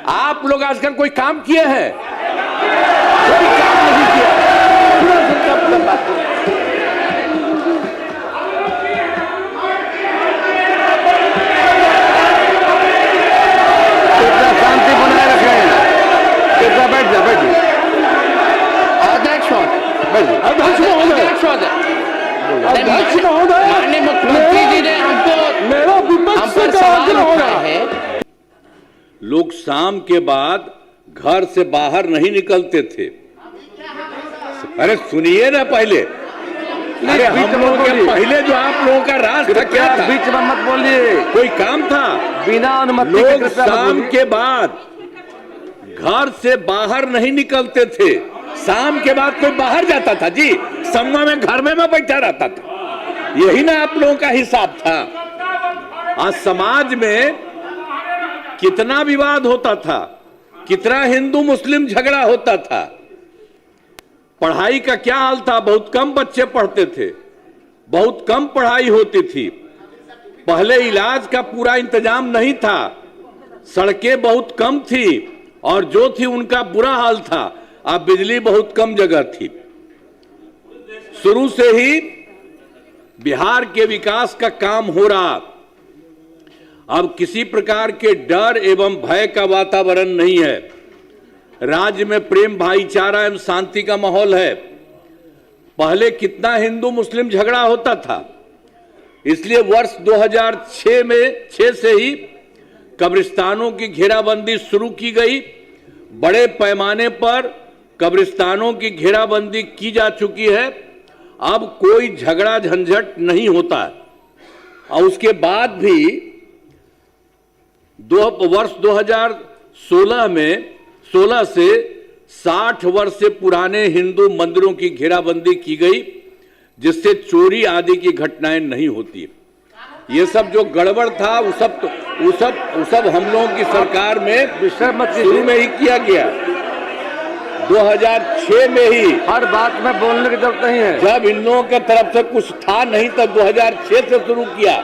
आप लोग आजकल कोई काम किए हैं? कोई काम नहीं किया। पूरा जनता पूरा बात है। कृपया शांति बनाए रखें। कृपया बैठ जाए, बैठिए। अध्यक्ष महोदय, अध्यक्ष महोदय, माननीय मुख्यमंत्री जी ने हमको मेरा विपक्ष से सवाल उठाया है। लोग शाम के बाद घर से बाहर नहीं निकलते थे। अरे सुनिए ना पहले। अरे हम लोग के पहले जो आप लोगों का राज था क्या था? बीच में मत बोलिए। कोई काम था? बिना अनुमति के लोग शाम के बाद घर से बाहर नहीं निकलते थे। शाम के बाद कोई बाहर जाता था जी? सम्मा में घर में मैं बैठा रहता था। यही ना आप लोगों का हिसाब था। आज समाज में कितना विवाद होता था, कितना हिंदू मुस्लिम झगड़ा होता था। पढ़ाई का क्या हाल था? बहुत कम बच्चे पढ़ते थे, बहुत कम पढ़ाई होती थी। पहले इलाज का पूरा इंतजाम नहीं था, सड़कें बहुत कम थी और जो थी उनका बुरा हाल था। अब बिजली बहुत कम जगह थी। शुरू से ही बिहार के विकास का काम हो रहा। अब किसी प्रकार के डर एवं भय का वातावरण नहीं है। राज्य में प्रेम, भाईचारा एवं शांति का माहौल है। पहले कितना हिंदू मुस्लिम झगड़ा होता था। इसलिए वर्ष 2006 से ही कब्रिस्तानों की घेराबंदी शुरू की गई। बड़े पैमाने पर कब्रिस्तानों की घेराबंदी की जा चुकी है। अब कोई झगड़ा झंझट नहीं होता। और उसके बाद भी वर्ष 2016 में 16 से 60 वर्ष से पुराने हिंदू मंदिरों की घेराबंदी की गई, जिससे चोरी आदि की घटनाएं नहीं होती। ये सब जो गड़बड़ था वो सब हम लोगों की सरकार में शुरू में ही किया गया। 2006 में ही। हर बात में बोलने की जरूरत नहीं है। जब इन लोगों की तरफ से कुछ था नहीं तब 2006 से शुरू किया।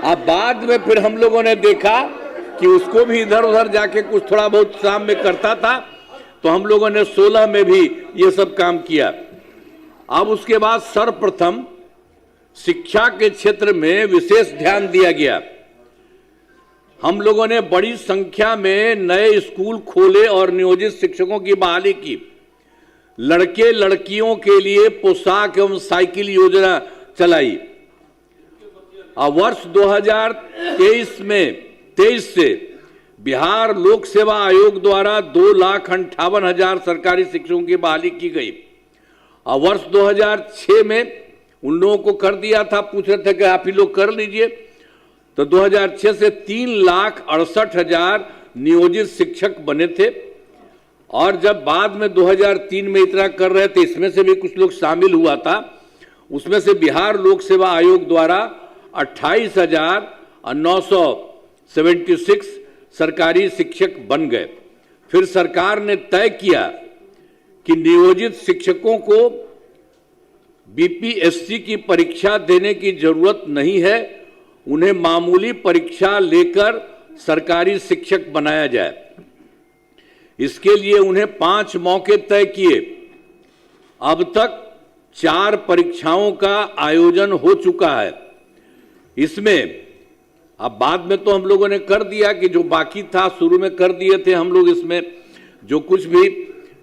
अब बाद में फिर हम लोगों ने देखा कि उसको भी इधर उधर जाके कुछ थोड़ा बहुत शाम में करता था, तो हम लोगों ने 16 में भी ये सब काम किया। अब उसके बाद सर्वप्रथम शिक्षा के क्षेत्र में विशेष ध्यान दिया गया। हम लोगों ने बड़ी संख्या में नए स्कूल खोले और नियोजित शिक्षकों की बहाली की। लड़के लड़कियों के लिए पोशाक एवं साइकिल योजना चलाई। अब वर्ष 2023 से बिहार लोक सेवा आयोग द्वारा 2,58,000 सरकारी शिक्षकों की बहाली की गई। और वर्ष 2006 में उन लोगों को कर दिया था, पूछ रहे थे कि आप ही लोग कर लीजिए, तो 2006 से 3,68,000 नियोजित शिक्षक बने थे। और जब बाद में 2003 में इतना कर रहे थे, इसमें से भी कुछ लोग शामिल हुआ था। उसमें से बिहार लोक सेवा आयोग द्वारा 28,976 सरकारी शिक्षक बन गए। फिर सरकार ने तय किया कि नियोजित शिक्षकों को बीपीएससी की परीक्षा देने की जरूरत नहीं है, उन्हें मामूली परीक्षा लेकर सरकारी शिक्षक बनाया जाए। इसके लिए उन्हें 5 मौके तय किए। अब तक 4 परीक्षाओं का आयोजन हो चुका है। इसमें अब बाद में तो हम लोगों ने कर दिया कि जो बाकी था शुरू में कर दिए थे हम लोग। इसमें जो कुछ भी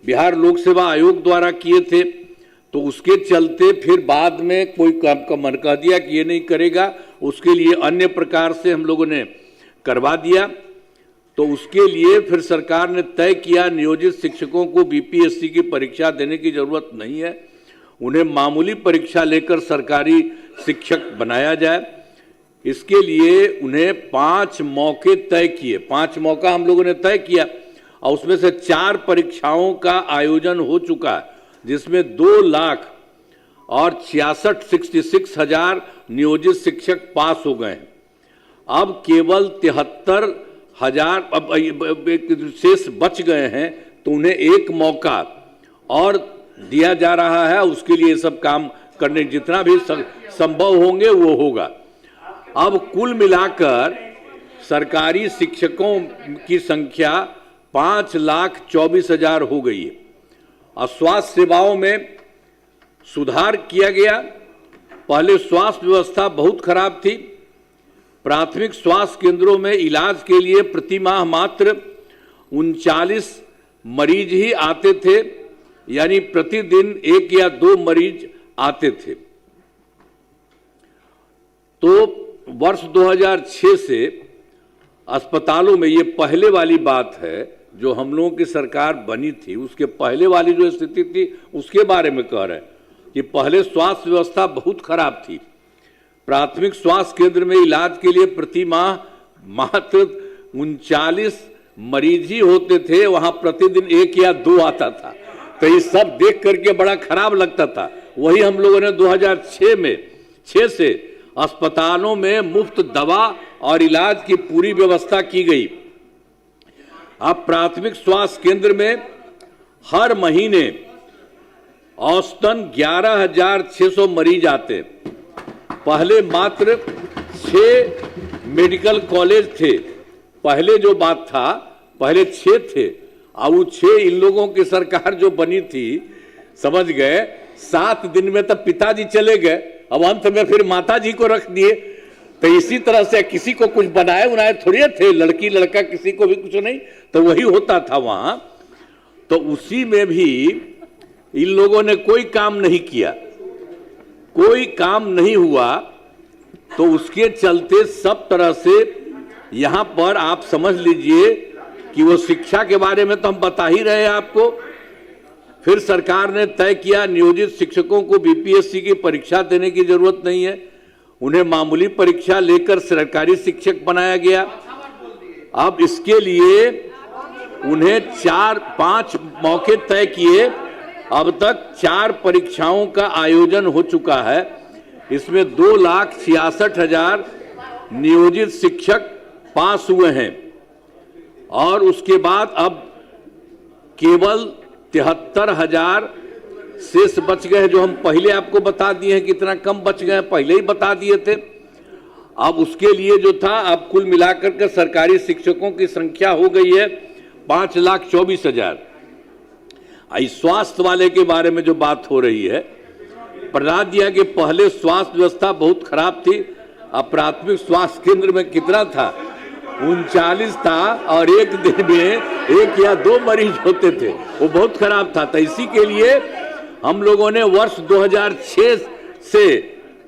बिहार लोक सेवा आयोग द्वारा किए थे, तो उसके चलते फिर बाद में कोई काम का मन कह दिया कि ये नहीं करेगा, उसके लिए अन्य प्रकार से हम लोगों ने करवा दिया। तो उसके लिए फिर सरकार ने तय किया नियोजित शिक्षकों को बीपीएससी की परीक्षा देने की जरूरत नहीं है, उन्हें मामूली परीक्षा लेकर सरकारी शिक्षक बनाया जाए। इसके लिए उन्हें 5 मौके तय किए। 5 मौका हम लोगों ने तय किया और उसमें से 4 परीक्षाओं का आयोजन हो चुका है, जिसमें 2,66,000 नियोजित शिक्षक पास हो गए हैं। अब केवल 73,000 शेष बच गए हैं, तो उन्हें 1 मौका और दिया जा रहा है। उसके लिए सब काम करने जितना भी संभव होंगे वो होगा। अब कुल मिलाकर सरकारी शिक्षकों की संख्या 5,24,000 हो गई है। और स्वास्थ्य सेवाओं में सुधार किया गया। पहले स्वास्थ्य व्यवस्था बहुत खराब थी। प्राथमिक स्वास्थ्य केंद्रों में इलाज के लिए प्रति माह मात्र 39 मरीज ही आते थे, यानी प्रतिदिन 1 या 2 मरीज आते थे। तो वर्ष 2006 से अस्पतालों में, ये पहले वाली बात है जो हम लोगों की सरकार बनी थी, उसके पहले वाली जो स्थिति थी उसके बारे में कह रहे हैं कि पहले स्वास्थ्य व्यवस्था बहुत खराब थी। प्राथमिक स्वास्थ्य केंद्र में इलाज के लिए प्रति माह मात्र 39 मरीज ही होते थे, वहां प्रतिदिन 1 या 2 आता था। तो ये सब देख करके बड़ा खराब लगता था। वही हम लोगों ने 2006 से अस्पतालों में मुफ्त दवा और इलाज की पूरी व्यवस्था की गई। अब प्राथमिक स्वास्थ्य केंद्र में हर महीने औसतन 11,600 मरीज आते। पहले मात्र 6 मेडिकल कॉलेज थे। पहले जो बात था, पहले 6 थे। अब वो 6 इन लोगों की सरकार जो बनी थी, समझ गए, 7 दिन में तब पिताजी चले गए, अब अंत में फिर माताजी को रख दिए। तो इसी तरह से किसी को कुछ बनाए उनाए थोड़ी थे, लड़की लड़का किसी को भी कुछ नहीं, तो वही होता था वहां। तो उसी में भी इन लोगों ने कोई काम नहीं किया, कोई काम नहीं हुआ। तो उसके चलते सब तरह से यहां पर आप समझ लीजिए कि वो शिक्षा के बारे में तो हम बता ही रहे हैं आपको। फिर सरकार ने तय किया नियोजित शिक्षकों को बीपीएससी की परीक्षा देने की जरूरत नहीं है, उन्हें मामूली परीक्षा लेकर सरकारी शिक्षक बनाया गया। अब इसके लिए उन्हें 4-5 मौके तय किए। अब तक 4 परीक्षाओं का आयोजन हो चुका है। इसमें 2,66,000 नियोजित शिक्षक पास हुए हैं और उसके बाद अब केवल 73,000 शेष बच गए, जो हम पहले आपको बता दिए हैं। कितना कम बच गए, पहले ही बता दिए थे। अब उसके लिए जो था, अब कुल मिलाकर के सरकारी शिक्षकों की संख्या हो गई है 5,24,000। स्वास्थ्य वाले के बारे में जो बात हो रही है, बता दिया कि पहले स्वास्थ्य व्यवस्था बहुत खराब थी। अब प्राथमिक स्वास्थ्य केंद्र में कितना था, 39 था और एक दिन में 1 या 2 मरीज होते थे, वो बहुत खराब था। तो इसी के लिए हम लोगों ने वर्ष 2006 से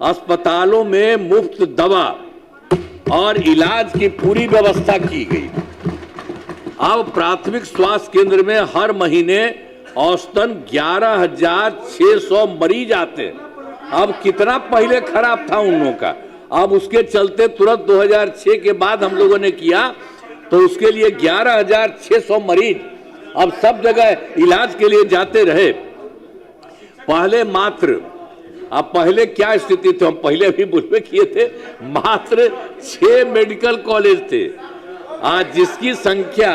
अस्पतालों में मुफ्त दवा और इलाज की पूरी व्यवस्था की गई। अब प्राथमिक स्वास्थ्य केंद्र में हर महीने औसतन 11,600 मरीज आते। अब कितना पहले खराब था उन लोगों का। अब उसके चलते तुरंत 2006 के बाद हम लोगों ने किया, तो उसके लिए 11,600 मरीज अब सब जगह इलाज के लिए जाते रहे। पहले मात्र, अब पहले क्या स्थिति थी, हम पहले भी बुलवे किए थे, मात्र 6 मेडिकल कॉलेज थे। आज जिसकी संख्या,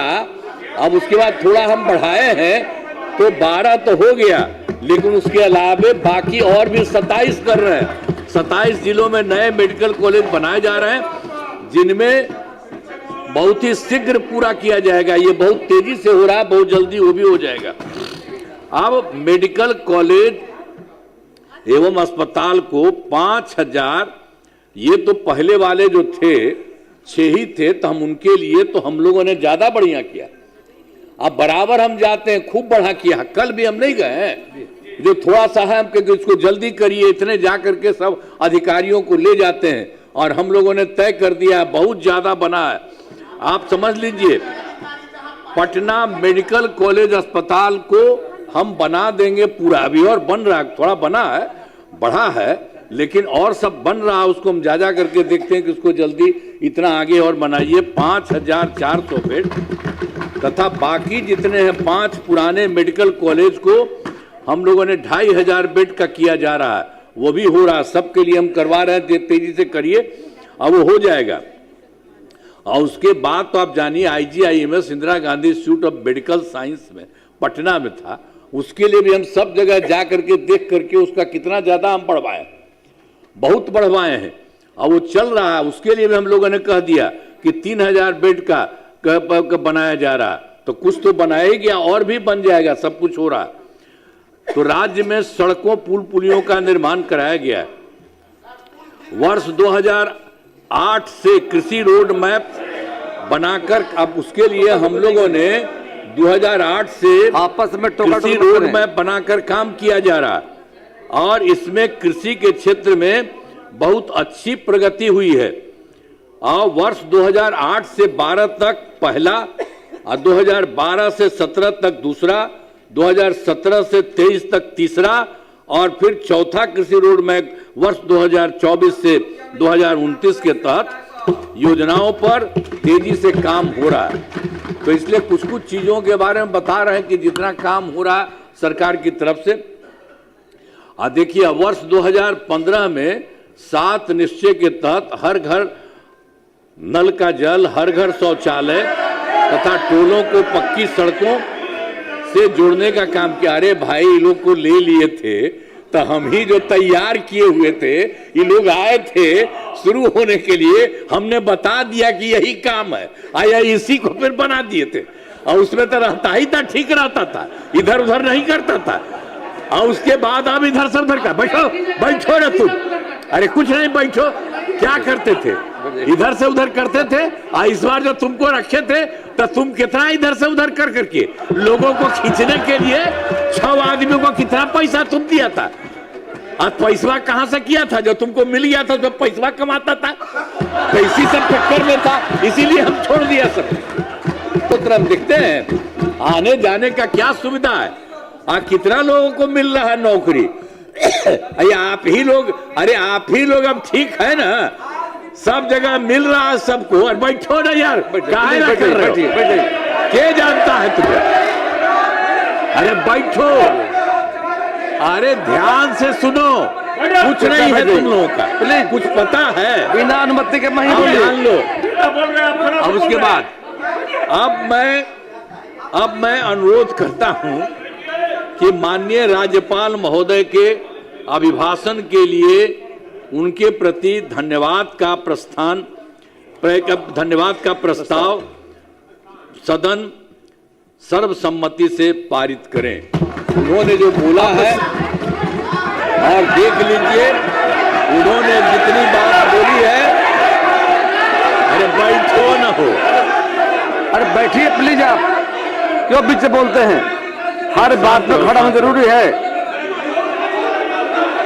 अब उसके बाद थोड़ा हम बढ़ाए हैं तो 12 तो हो गया, लेकिन उसके अलावा बाकी और भी 27 कर रहे हैं। 27 जिलों में नए मेडिकल कॉलेज बनाए जा रहे हैं, जिनमें बहुत ही शीघ्र पूरा किया जाएगा। ये बहुत तेजी से हो रहा है, बहुत जल्दी वो भी हो जाएगा। अब मेडिकल कॉलेज एवं अस्पताल को 5,000, ये तो पहले वाले जो थे 6 ही थे, तो हम उनके लिए तो हम लोगों ने ज्यादा बढ़िया किया। अब बराबर हम जाते हैं, खूब बढ़ा किया। कल भी हम नहीं गए हैं, जो थोड़ा सा है हम कहेंगे इसको जल्दी करिए, इतने जा करके सब अधिकारियों को ले जाते हैं और हम लोगों ने तय कर दिया है, बहुत ज्यादा बना है। आप समझ लीजिए, पटना मेडिकल कॉलेज अस्पताल को हम बना देंगे पूरा। अभी और बन रहा है, थोड़ा बना है, बढ़ा है, लेकिन और सब बन रहा है। उसको हम जा करके देखते हैं कि उसको जल्दी इतना आगे और बनाइए। 5,400 बेड तथा बाकी जितने हैं 5 पुराने मेडिकल कॉलेज को हम लोगों ने 2,500 बेड का किया जा रहा है। वो भी हो रहा है, सबके लिए हम करवा रहे हैं, तेजी से करिए, अब वो हो जाएगा। और उसके बाद तो आप जानिए IGIMS Indira Gandhi institute of medical science में पटना में था, उसके लिए भी हम सब जगह जा करके देख करके उसका कितना ज्यादा हम बढ़वाए, बहुत बढ़वाए हैं और वो चल रहा है। उसके लिए भी हम लोगों ने कह दिया कि 3,000 बेड का बनाया जा रहा है। तो कुछ तो बनाया गया और भी बन जाएगा, सब कुछ हो रहा। तो राज्य में सड़कों पुल पुलियों का निर्माण कराया गया है। वर्ष 2008 से कृषि रोड मैप बनाकर, अब उसके लिए हम लोगों ने 2008 से आपस में कृषि रोड मैप बनाकर काम किया जा रहा और इसमें कृषि के क्षेत्र में बहुत अच्छी प्रगति हुई है। और वर्ष 2008 से 12 तक पहला और 2012 से 17 तक दूसरा, 2017 से 23 तक तीसरा और फिर चौथा कृषि रोड मैप वर्ष 2024 से 2029 के तहत योजनाओं पर तेजी से काम हो रहा है। तो इसलिए कुछ कुछ चीजों के बारे में बता रहे हैं कि जितना काम हो रहा है सरकार की तरफ से। देखिए वर्ष 2015 में 7 निश्चय के तहत हर घर नल का जल, हर घर शौचालय तथा टोलों को पक्की सड़कों से जोड़ने का काम किया। अरे भाई, लोग को ले लिए थे तो हम ही जो तैयार किए हुए थे, ये लोग आए थे शुरू होने के लिए, हमने बता दिया कि यही काम है, आया इसी को फिर बना दिए थे। और उसमें तो रहता ही था, ठीक रहता था, इधर उधर नहीं करता था। और उसके बाद अब इधर से उधर का बैठो बैठो ना तुम, अरे कुछ नहीं बैठो, क्या करते थे, इधर से उधर करते थे। और इस बार जो तुमको रखे थे तो तुम कितना इधर से उधर कर करके लोगों को खींचने के लिए 6 आदमियों को कितना पैसा तुम दिया था। और पैसा कहां से किया था, जो तुमको मिल गया था उसमें पैसा कमाता था, पैसे सब टक्कर में था, इसीलिए हम छोड़ दिया सब। तो तुरंत देखते हैं आने जाने का क्या सुविधा है, कितना लोगों को मिल रहा है नौकरी। आप ही लोग, अरे आप ही लोग अब ठीक है ना, सब जगह मिल रहा है सबको। और बैठो ना यार, काहे ना कर रहे हो, क्या जानता है तुम्हें, अरे बैठो, अरे ध्यान से सुनो, कुछ नहीं है तुम लोगों का, कुछ पता है, बिना अनुमति के मान लो। अब उसके बाद अब मैं अनुरोध करता हूं कि माननीय राज्यपाल महोदय के अभिभाषण के लिए उनके प्रति धन्यवाद का प्रस्ताव सदन सर्वसम्मति से पारित करें। उन्होंने जो बोला है, और देख लीजिए उन्होंने जितनी बात बोली है, अरे बैठो न हो, अरे बैठिए प्लीज, आप क्यों बीच से बोलते हैं, हर बात में खड़ा होना जरूरी है।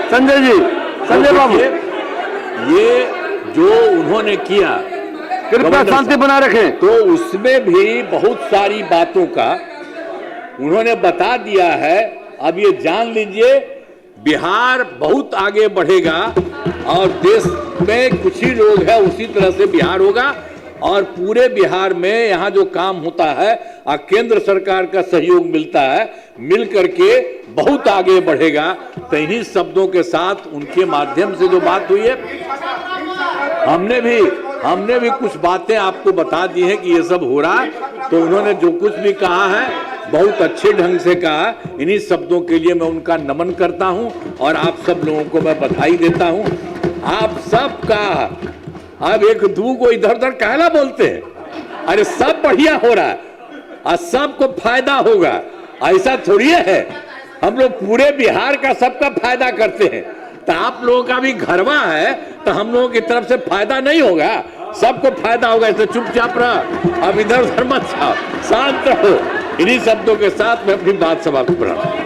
संजय जी, संजय बाबू, ये जो उन्होंने किया, कृपया शांति बना रखें। तो उसमें भी बहुत सारी बातों का उन्होंने बता दिया है। अब ये जान लीजिए बिहार बहुत आगे बढ़ेगा और देश में कुछ ही लोग हैं उसी तरह से बिहार होगा, और पूरे बिहार में यहाँ जो काम होता है और केंद्र सरकार का सहयोग मिलता है, मिल करके बहुत आगे बढ़ेगा। तो इन्हीं शब्दों के साथ उनके माध्यम से जो बात हुई है, हमने भी कुछ बातें आपको बता दी हैं कि ये सब हो रहा है। तो उन्होंने जो कुछ भी कहा है बहुत अच्छे ढंग से कहा। इन्हीं शब्दों के लिए मैं उनका नमन करता हूं और आप सब लोगों को मैं बधाई देता हूं। आप सबका अब एक दू को इधर उधर कहला बोलते हैं, अरे सब बढ़िया हो रहा है और सबको फायदा होगा, ऐसा थोड़ी है। हम लोग पूरे बिहार का सबका फायदा करते हैं, तो आप लोगों का भी घरवा है तो हम लोगों की तरफ से फायदा नहीं होगा, सबको फायदा होगा। इससे चुपचाप रह, अब इधर उधर मत जाओ, शांत रहो। इन्हीं शब्दों के साथ मैं अपनी बात समाप्त कर रहा हूं।